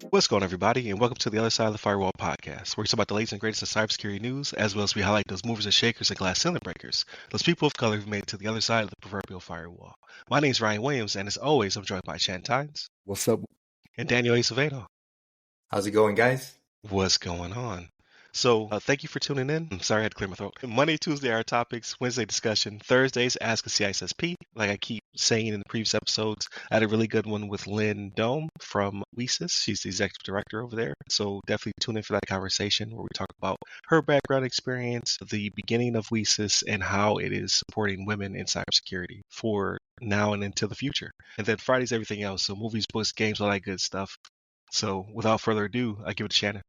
What's going on, everybody, and welcome to the Other Side of the Firewall podcast, where we talk about the latest and greatest in cybersecurity news, as well as we highlight those movers and shakers and glass ceiling breakers, those people of color who've made it to the other side of the proverbial firewall. My name's Ryan Williams, and as always, I'm joined by Shan Tynes. What's up? And Daniel Acevedo. How's it going, guys? What's going on? So, thank you for tuning in. I'm sorry I had to clear my throat. Monday, Tuesday, our topics. Wednesday, discussion. Thursdays, Ask a CISSP. Like I keep saying in the previous episodes, I had a really good one with Lynn Dome from WESIS. She's the executive director over there. So definitely tune in for that conversation where we talk about her background experience, the beginning of WESIS, and how it is supporting women in cybersecurity for now and into the future. And then Friday's everything else. So movies, books, games, all that good stuff. So without further ado, I give it to Shannon.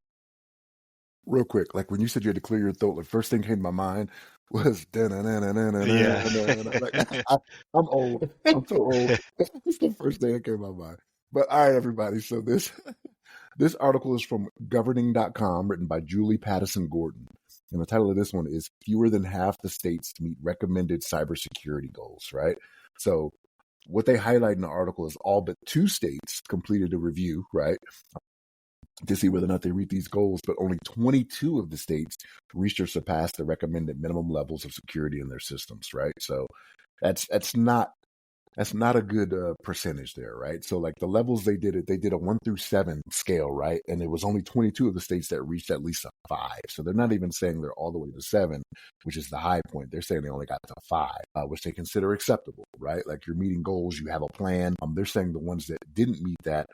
Real quick, like when you said you had to clear your throat, the first thing came to my mind was I'm old. I'm so old. It's the first thing that came to my mind. But all right, everybody. So this article is from governing.com, written by Julie Pattison Gordon. And the title of this one is Fewer Than Half the States Meet Recommended Cybersecurity Goals, right? So what they highlight in the article is all but 2 states completed a review, right, to see whether or not they meet these goals, but only 22 of the states reached or surpassed the recommended minimum levels of security in their systems, right? So that's not a good percentage there, right? So like the levels they did a 1 through 7 scale, right? And it was only 22 of the states that reached at least a 5. So they're not even saying they're all the way to 7, which is the high point. They're saying they only got to 5, which they consider acceptable, right? Like you're meeting goals, you have a plan. They're saying the ones that didn't meet that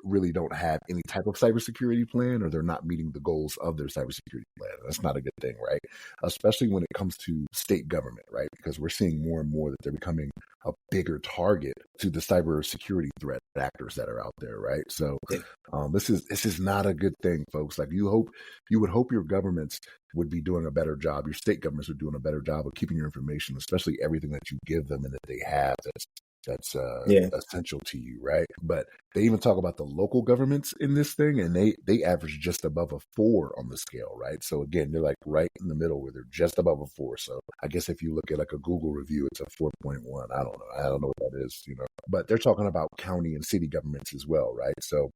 really don't have any type of cybersecurity plan, or they're not meeting the goals of their cybersecurity plan. That's not a good thing, right? Especially when it comes to state government, right? Because we're seeing more and more that they're becoming a bigger target to the cybersecurity threat actors that are out there, right? So this is not a good thing, folks. Like you would hope your governments would be doing a better job. Your state governments are doing a better job of keeping your information, especially everything that you give them and that they have that's essential to you, right? But they even talk about the local governments in this thing, and they average just above a 4 on the scale, right? So again, they're like right in the middle where they're just above a 4. So I guess if you look at like a Google review, it's a 4.1. I don't know what that is, But they're talking about county and city governments as well, right? So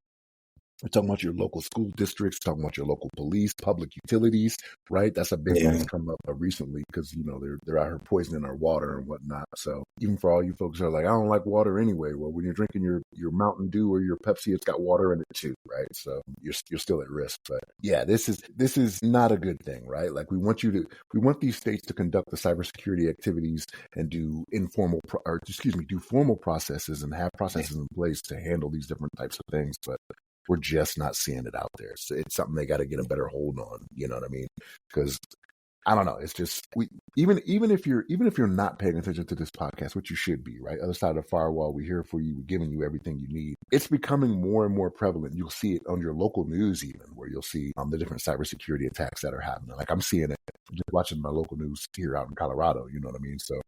we're talking about your local school districts, talking about your local police, public utilities, right? That's a big one that's come up recently because, they're out here poisoning our water and whatnot. So even for all you folks who are like, I don't like water anyway. Well, when you're drinking your Mountain Dew or your Pepsi, it's got water in it too, right? So you're still at risk. But yeah, this is not a good thing, right? Like we want these states to conduct the cybersecurity activities and do formal processes and have processes in place to handle these different types of things. But we're just not seeing it out there. So it's something they got to get a better hold on. You know what I mean? Because I don't know. It's just even if you're not paying attention to this podcast, which you should be, right? Other side of the firewall, we're here for you. We're giving you everything you need. It's becoming more and more prevalent. You'll see it on your local news, even where you'll see the different cybersecurity attacks that are happening. Like I'm seeing it just watching my local news here out in Colorado. You know what I mean? So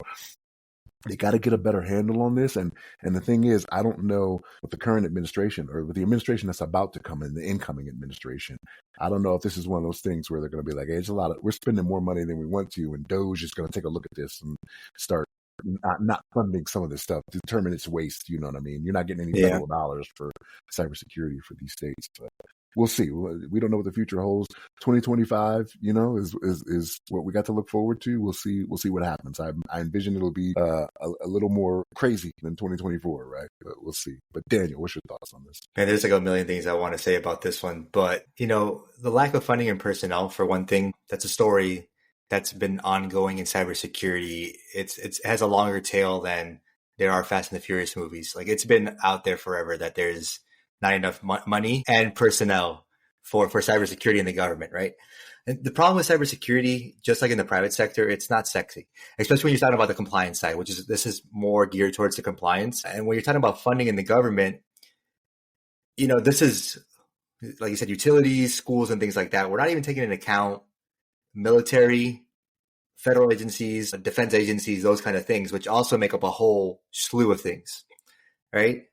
they got to get a better handle on this. And the thing is, I don't know with the current administration or with the administration that's about to come in, the incoming administration, I don't know if this is one of those things where they're going to be like, hey, we're spending more money than we want to. And DOJ is going to take a look at this and start not funding some of this stuff, determine its waste. You know what I mean? You're not getting any federal dollars for cybersecurity for these states. But we'll see. We don't know what the future holds. 2025, is what we got to look forward to. We'll see what happens. I envision it'll be a little more crazy than 2024, right? But we'll see. But Daniel, what's your thoughts on this? Man, there's like a million things I want to say about this one. But, the lack of funding and personnel, for one thing, that's a story that's been ongoing in cybersecurity. It has a longer tail than there are Fast and the Furious movies. Like it's been out there forever that there's not enough money and personnel for cybersecurity in the government, right? And the problem with cybersecurity, just like in the private sector, it's not sexy, especially when you're talking about the compliance side, this is more geared towards the compliance. And when you're talking about funding in the government, this is, like you said, utilities, schools, and things like that. We're not even taking into account military, federal agencies, defense agencies, those kind of things, which also make up a whole slew of things, right?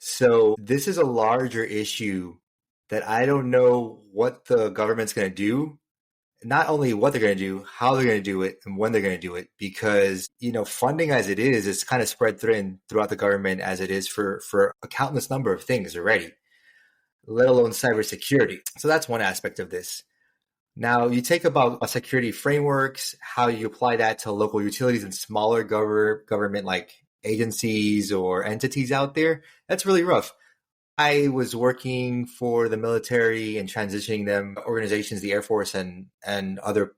So this is a larger issue that I don't know what the government's going to do not only what they're going to do, how they're going to do it, and when they're going to do it, because, funding as it is kind of spread thin throughout the government as it is for a countless number of things already, let alone cybersecurity. So that's one aspect of this. Now, you take about security frameworks, how you apply that to local utilities and smaller government like agencies or entities out there. That's really rough. I was working for the military and transitioning them organizations, the Air Force and other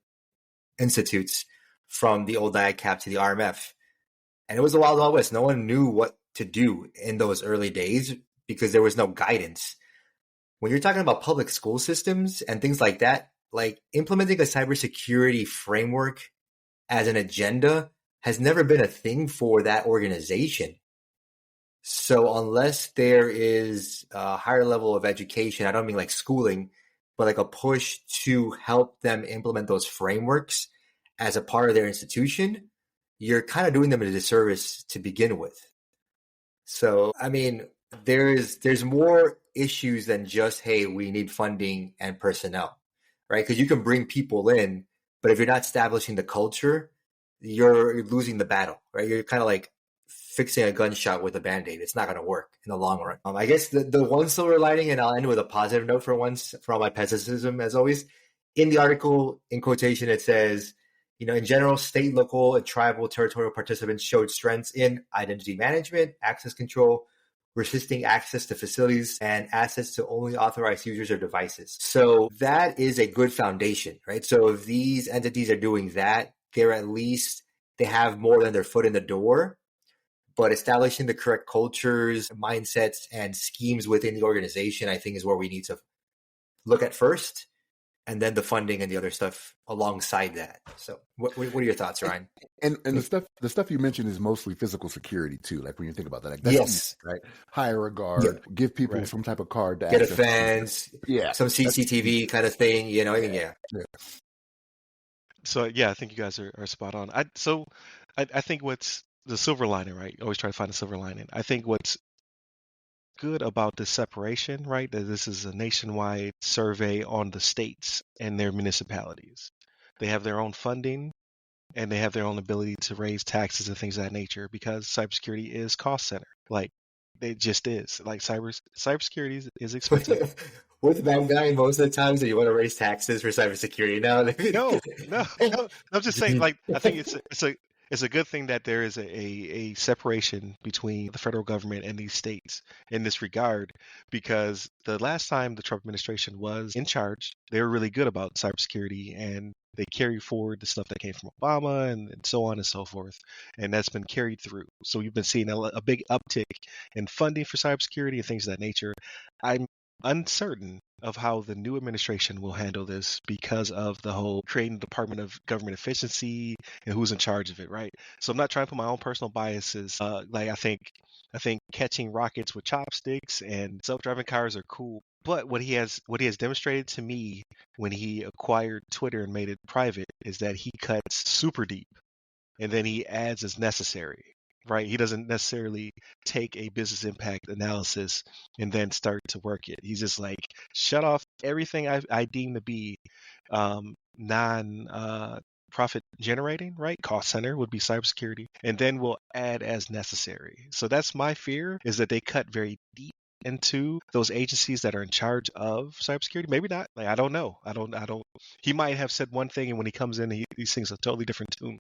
institutes from the old ICAP to the RMF. And it was a wild, wild west. No one knew what to do in those early days because there was no guidance. When you're talking about public school systems and things like that, like implementing a cybersecurity framework as an agenda has never been a thing for that organization. So unless there is a higher level of education, I don't mean like schooling, but like a push to help them implement those frameworks as a part of their institution, you're kind of doing them a disservice to begin with. So, I mean, there's more issues than just, hey, we need funding and personnel, right? Because you can bring people in, but if you're not establishing the culture, you're losing the battle, right? You're kind of like fixing a gunshot with a Band-Aid. It's not going to work in the long run. I guess the one silver lining, and I'll end with a positive note for once, for all my pessimism, as always. In the article, in quotation, it says, in general, state, local, and tribal territorial participants showed strengths in identity management, access control, resisting access to facilities, and access to only authorized users or devices. So that is a good foundation, right? So if these entities are doing that, they have more than their foot in the door. But establishing the correct cultures, mindsets, and schemes within the organization, I think, is where we need to look at first, and then the funding and the other stuff alongside that. So what are your thoughts, Ryan? And the stuff you mentioned is mostly physical security too. Like when you think about that, like that's yes, easy, right? Hire a guard, give people some type of card to get a fence, some CCTV kind of thing, yeah. So yeah, I think you guys are spot on. I think what's the silver lining, right? Always try to find a silver lining. I think what's good about this separation, right? That this is a nationwide survey on the states and their municipalities. They have their own funding and they have their own ability to raise taxes and things of that nature because cybersecurity is cost center. Like it just is. Like cybersecurity is expensive. With that guy, most of the times that you want to raise taxes for cybersecurity now. No. I'm just saying, like, I think it's a good thing that there is a separation between the federal government and these states in this regard, because the last time the Trump administration was in charge, they were really good about cybersecurity and they carried forward the stuff that came from Obama and so on and so forth. And that's been carried through. So you've been seeing a big uptick in funding for cybersecurity and things of that nature. I'm uncertain of how the new administration will handle this because of the whole creating the Department of Government Efficiency and who's in charge of it, right? So I'm not trying to put my own personal biases. Like I think catching rockets with chopsticks and self-driving cars are cool. But what he has demonstrated to me when he acquired Twitter and made it private is that he cuts super deep and then he adds as necessary. Right? He doesn't necessarily take a business impact analysis and then start to work it. He's just like, shut off everything I deem to be non-profit generating, right? Cost center would be cybersecurity, and then we'll add as necessary. So that's my fear, is that they cut very deep into those agencies that are in charge of cybersecurity. Maybe not. Like, I don't know. I don't. He might have said one thing, and when he comes in, he sings a totally different tune.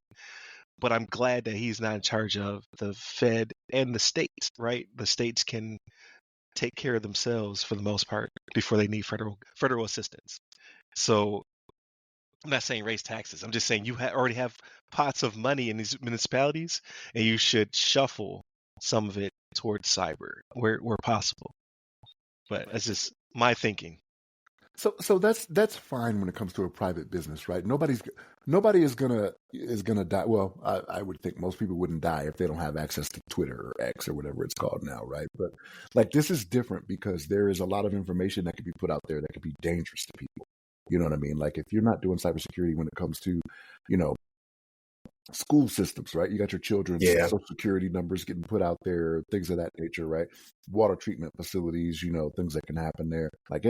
But I'm glad that he's not in charge of the Fed and the states, right? The states can take care of themselves for the most part before they need federal assistance. So I'm not saying raise taxes. I'm just saying you already have pots of money in these municipalities, and you should shuffle some of it towards cyber where possible. But that's just my thinking. So that's fine when it comes to a private business, right? Nobody is gonna die. Well, I would think most people wouldn't die if they don't have access to Twitter or X or whatever it's called now, right? But like this is different because there is a lot of information that could be put out there that could be dangerous to people. You know what I mean? Like if you're not doing cybersecurity when it comes to, school systems, right? You got your children's Yeah. social security numbers getting put out there, things of that nature, right? Water treatment facilities, things that can happen there. Like,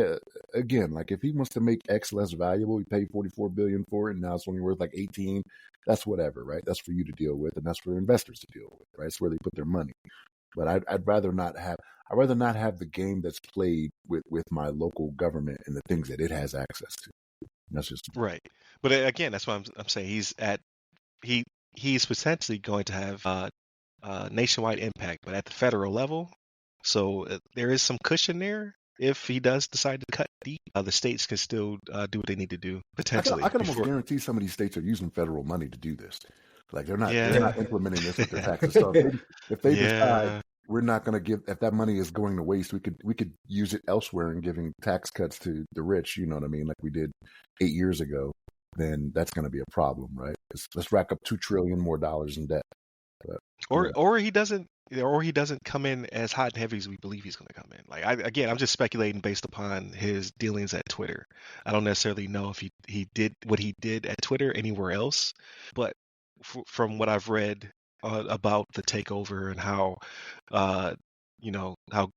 again, like if he wants to make X less valuable, he paid $44 billion for it, and now it's only worth like 18. That's whatever, right? That's for you to deal with, and that's for investors to deal with, right? It's where they put their money. But I'd rather not have the game that's played with my local government and the things that it has access to. That's just Right. But again, that's why I'm saying he's potentially going to have nationwide impact, but at the federal level. So there is some cushion there. If he does decide to cut deep, the states can still do what they need to do potentially. I can almost guarantee some of these states are using federal money to do this. Like they're not implementing this with their taxes. So if they decide we're not going to give, if that money is going to waste, we could use it elsewhere in giving tax cuts to the rich. You know what I mean? Like we did 8 years ago. Then that's going to be a problem, right? Let's rack up $2 trillion more in debt. But, or he doesn't come in as hot and heavy as we believe he's going to come in. Like I'm just speculating based upon his dealings at Twitter. I don't necessarily know if he did what he did at Twitter anywhere else, but from what I've read about the takeover and how how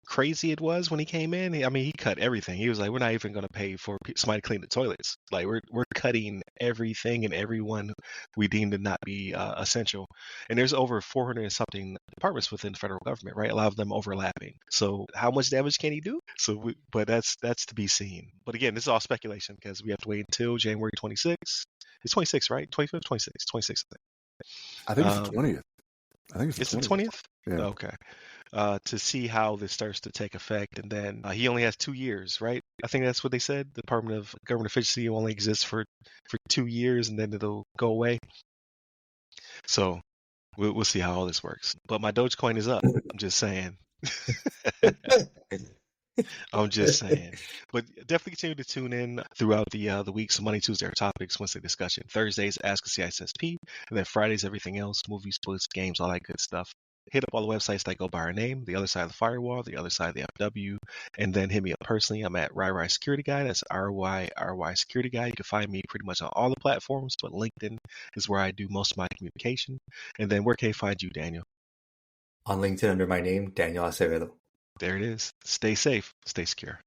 crazy it was when he came in. He cut everything. He was like, we're not even going to pay for somebody to clean the toilets. Like we're cutting everything and everyone we deem to not be essential. And there's over 400 and something departments within the federal government, right? A lot of them overlapping. So how much damage can he do? But that's to be seen. But again, this is all speculation because we have to wait until January 26th. It's 26, right? 25th, 26th, 26th. I think it's the 20th. I think it's the 20th. Yeah. Okay. To see how this starts to take effect, and then he only has 2 years, right? I think that's what they said. The Department of Government Efficiency only exists for 2 years, and then it'll go away. So we'll see how all this works. But my Dogecoin is up. I'm just saying. I'm just saying. But definitely continue to tune in throughout the week. So Monday, Tuesday are topics, Wednesday discussion. Thursdays, Ask a CISSP. And then Fridays, everything else, movies, books, games, all that good stuff. Hit up all the websites that go by our name, The Other Side of the Firewall, The Other Side of the FW, and then hit me up personally. I'm at RyRy Security Guy. That's RYRY Security Guy. You can find me pretty much on all the platforms, but LinkedIn is where I do most of my communication. And then where can I find you, Daniel? On LinkedIn under my name, Daniel Acevedo. There it is. Stay safe. Stay secure.